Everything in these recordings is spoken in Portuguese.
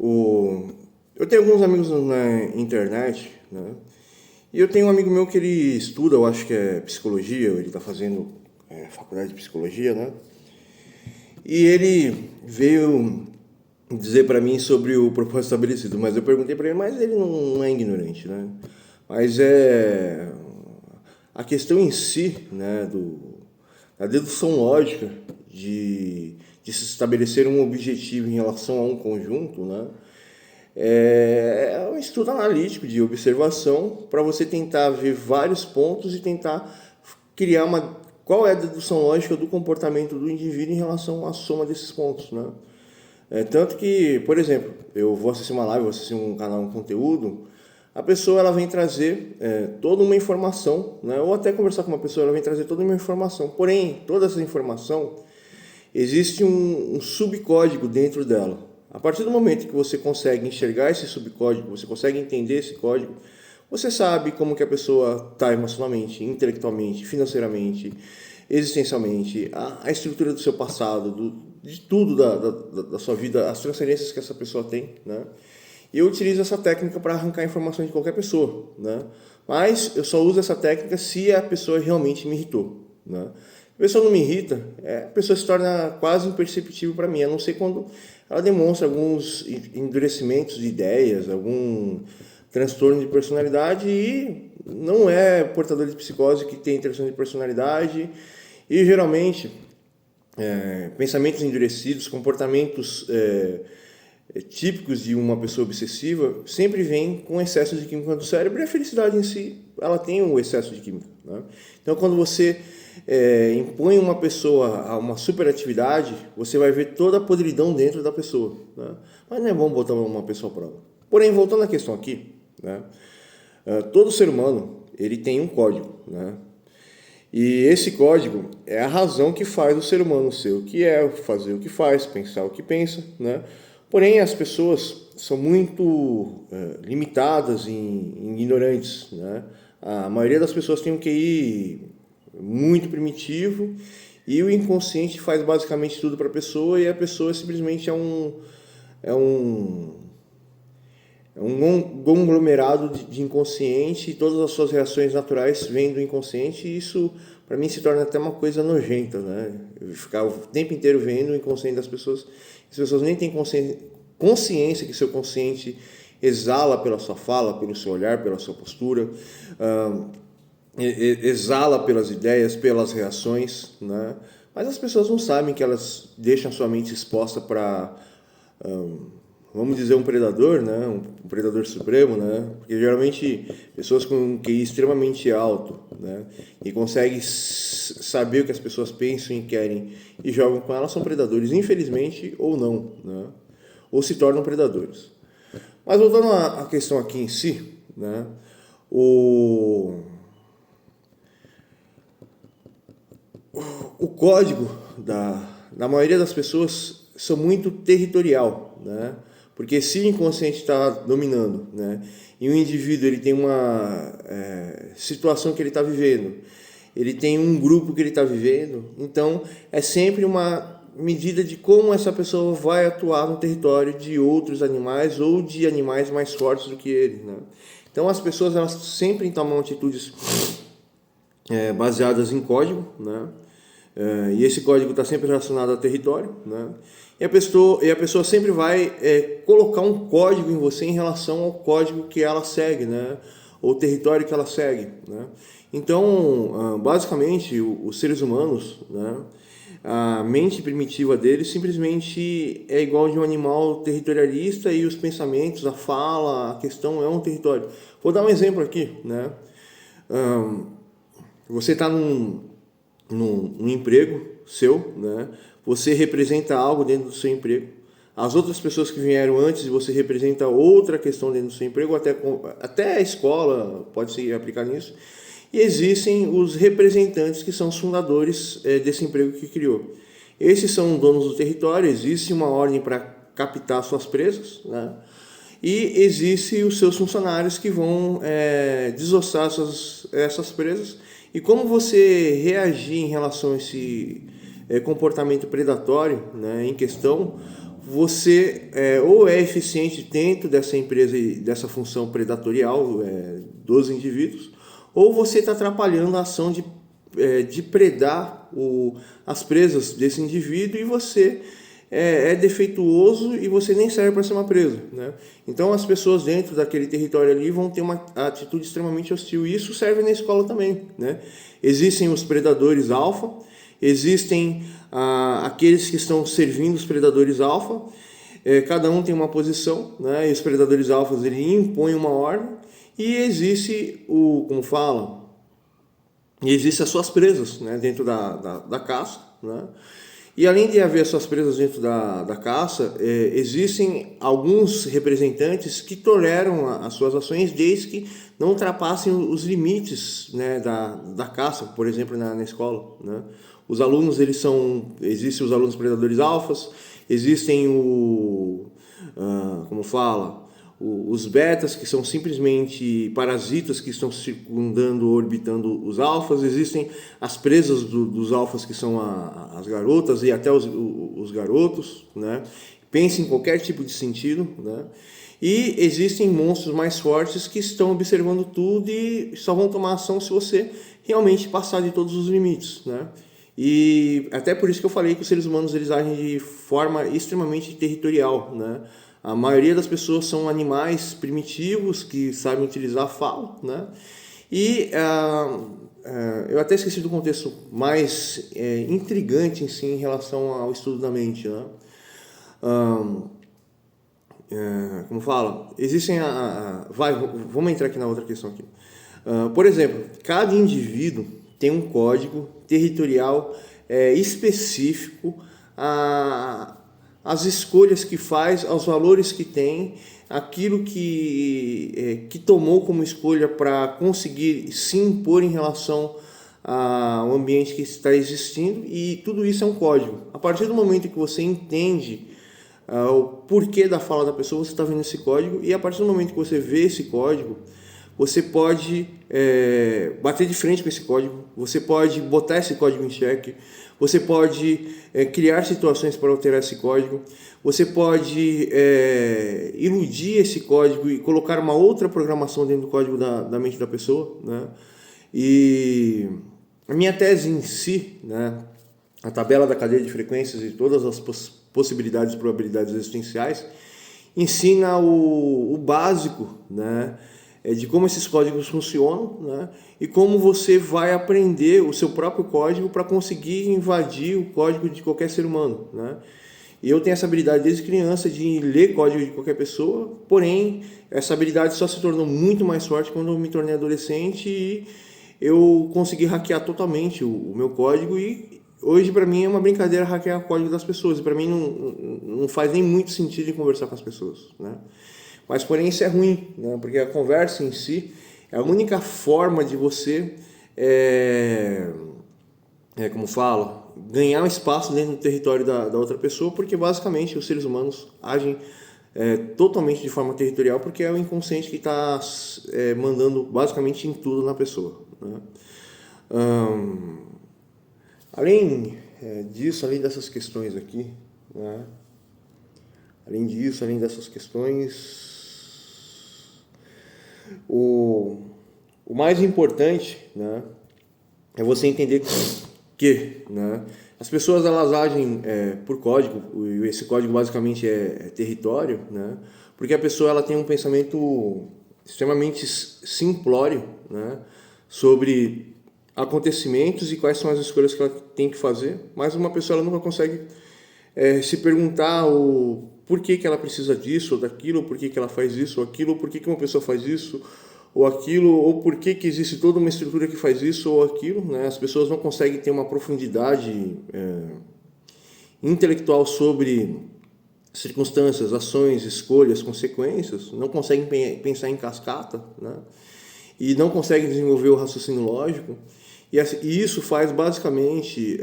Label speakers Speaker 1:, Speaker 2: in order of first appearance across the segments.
Speaker 1: O... Eu tenho alguns amigos na internet, né? E eu tenho um amigo meu que ele estuda, eu acho que é psicologia, ele está fazendo faculdade de psicologia, né? E ele veio dizer para mim sobre o propósito estabelecido, mas eu perguntei para ele, mas ele não é ignorante, né? Mas é a questão em si, né, a dedução lógica de se estabelecer um objetivo em relação a um conjunto, né? É um estudo analítico de observação para você tentar ver vários pontos e tentar criar qual é a dedução lógica do comportamento do indivíduo em relação à soma desses pontos, né? Tanto que, por exemplo, eu vou assistir uma live, vou assistir um canal, um conteúdo, a pessoa ela vem trazer toda uma informação, né? Ou até conversar com uma pessoa, ela vem trazer toda uma informação. Porém, toda essa informação, existe um subcódigo dentro dela. A partir do momento que você consegue enxergar esse subcódigo, você consegue entender esse código, você sabe como que a pessoa está emocionalmente, intelectualmente, financeiramente, existencialmente, a estrutura do seu passado, de tudo da sua vida, as transferências que essa pessoa tem, né? E eu utilizo essa técnica para arrancar informações de qualquer pessoa, né? Mas eu só uso essa técnica se a pessoa realmente me irritou, né? A pessoa não me irrita, a pessoa se torna quase imperceptível para mim, a não ser quando ela demonstra alguns endurecimentos de ideias, algum transtorno de personalidade e não é portador de psicose que tem transtorno de personalidade e geralmente pensamentos endurecidos, comportamentos típicos de uma pessoa obsessiva sempre vem com excesso de química do cérebro e a felicidade em si, ela tem um excesso de química, né? Então, quando você impõe uma pessoa a uma superatividade, você vai ver toda a podridão dentro da pessoa, né? Mas não é bom botar uma pessoa à prova. Porém, voltando à questão aqui, né? Todo ser humano ele tem um código, né? E esse código é a razão que faz o ser humano ser o que é, fazer o que faz, pensar o que pensa, né? Porém, as pessoas são muito limitadas e ignorantes, né? A maioria das pessoas tem um QI muito primitivo e o inconsciente faz basicamente tudo para a pessoa e a pessoa simplesmente é um, é um conglomerado de inconsciente e todas as suas reações naturais vêm do inconsciente e isso para mim se torna até uma coisa nojenta, né? Eu ficar o tempo inteiro vendo o inconsciente das pessoas, as pessoas nem têm consciência que seu consciente exala pela sua fala, pelo seu olhar, pela sua postura, exala pelas ideias, pelas reações, né? Mas as pessoas não sabem que elas deixam a sua mente exposta para vamos dizer um predador, né? Um predador supremo, né? Porque geralmente pessoas com um QI extremamente alto, né? E conseguem saber o que as pessoas pensam e querem e jogam com elas são predadores, infelizmente ou não, né? Ou se tornam predadores. Mas voltando à questão aqui em si, né? O código da maioria das pessoas são muito territorial, né? Porque se o inconsciente está dominando, né? E o indivíduo ele tem uma situação que ele está vivendo, ele tem um grupo que ele está vivendo, então é sempre uma medida de como essa pessoa vai atuar no território de outros animais ou de animais mais fortes do que ele, né? Então as pessoas elas sempre tomam atitudes baseadas em código, né? E esse código está sempre relacionado a território, né? E a pessoa sempre vai colocar um código em você em relação ao código que ela segue, né? Ou território que ela segue, né? Então, basicamente, os seres humanos, né? A mente primitiva deles simplesmente é igual de um animal territorialista e os pensamentos, a fala, a questão é um território. Vou dar um exemplo aqui, né? Você está num emprego seu, né? Você representa algo dentro do seu emprego. As outras pessoas que vieram antes de você representa outra questão dentro do seu emprego, até a escola pode se aplicar nisso. E existem os representantes que são os fundadores desse emprego que criou. Esses são donos do território, existe uma ordem para captar suas presas, né? E existem os seus funcionários que vão desossar essas presas. E como você reagir em relação a esse comportamento predatório, né, em questão, você ou é eficiente dentro dessa empresa e dessa função predatorial dos indivíduos, ou você está atrapalhando a ação de predar as presas desse indivíduo e você é defeituoso e você nem serve para ser uma presa, né? Então as pessoas dentro daquele território ali vão ter uma atitude extremamente hostil e isso serve na escola também, né? Existem os predadores alfa, existem aqueles que estão servindo os predadores alfa, cada um tem uma posição, né? E os predadores alfas ele impõem uma ordem e existe existem as suas presas, né? Dentro da caça, né? E além de haver suas presas dentro da caça, existem alguns representantes que toleram as suas ações desde que não ultrapassem os limites, né, da caça, por exemplo, na escola, né? Os alunos, existem os alunos predadores alfas, existem os betas, que são simplesmente parasitas que estão circundando ou orbitando os alfas. Existem as presas dos alfas, que são as garotas e até os garotos, né? Pense em qualquer tipo de sentido, né? E existem monstros mais fortes que estão observando tudo e só vão tomar ação se você realmente passar de todos os limites, né? E até por isso que eu falei que os seres humanos eles agem de forma extremamente territorial, né? A maioria das pessoas são animais primitivos que sabem utilizar a fala, né? E eu até esqueci do contexto mais intrigante em si em relação ao estudo da mente, né? Existem vamos entrar aqui na outra questão aqui. Por exemplo, cada indivíduo tem um código territorial específico às escolhas que faz, aos valores que tem, aquilo que tomou como escolha para conseguir se impor em relação ao ambiente que está existindo, e tudo isso é um código. A partir do momento que você entende o porquê da fala da pessoa, você está vendo esse código, e a partir do momento que você vê esse código, você pode bater de frente com esse código, você pode botar esse código em xeque, você pode criar situações para alterar esse código, você pode iludir esse código e colocar uma outra programação dentro do código da mente da pessoa, né? E a minha tese em si, né, a tabela da cadeia de frequências e todas as possibilidades e probabilidades existenciais, ensina o básico, né, de como esses códigos funcionam, né, e como você vai aprender o seu próprio código para conseguir invadir o código de qualquer ser humano, né? E eu tenho essa habilidade desde criança de ler código de qualquer pessoa, porém essa habilidade só se tornou muito mais forte quando eu me tornei adolescente e eu consegui hackear totalmente o meu código, e hoje para mim é uma brincadeira hackear o código das pessoas, e para mim não faz nem muito sentido em conversar com as pessoas, né? Mas porém isso é ruim, né? Porque a conversa em si é a única forma de você ganhar um espaço dentro do território da outra pessoa, porque basicamente os seres humanos agem totalmente de forma territorial, porque é o inconsciente que está mandando basicamente em tudo na pessoa, né? Além disso, além dessas questões aqui, né? Além dessas questões, o mais importante, né, é você entender que, né, as pessoas elas agem por código, e esse código basicamente é território, né, porque a pessoa ela tem um pensamento extremamente simplório, né, sobre acontecimentos e quais são as escolhas que ela tem que fazer, mas uma pessoa ela nunca consegue se perguntar o porquê que ela precisa disso ou daquilo, ou por que ela faz isso ou aquilo, ou por que uma pessoa faz isso ou aquilo, ou por que existe toda uma estrutura que faz isso ou aquilo, né? As pessoas não conseguem ter uma profundidade intelectual sobre circunstâncias, ações, escolhas, consequências, não conseguem pensar em cascata, né? E não conseguem desenvolver o raciocínio lógico, e isso faz basicamente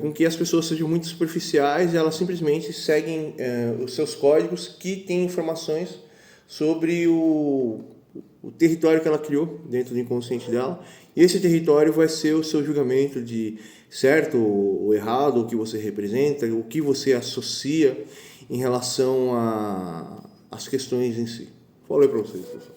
Speaker 1: com que as pessoas sejam muito superficiais e elas simplesmente seguem os seus códigos que têm informações sobre o território que ela criou dentro do inconsciente dela, e esse território vai ser o seu julgamento de certo ou errado, o que você representa, o que você associa em relação às questões em si. Falei para vocês, pessoal.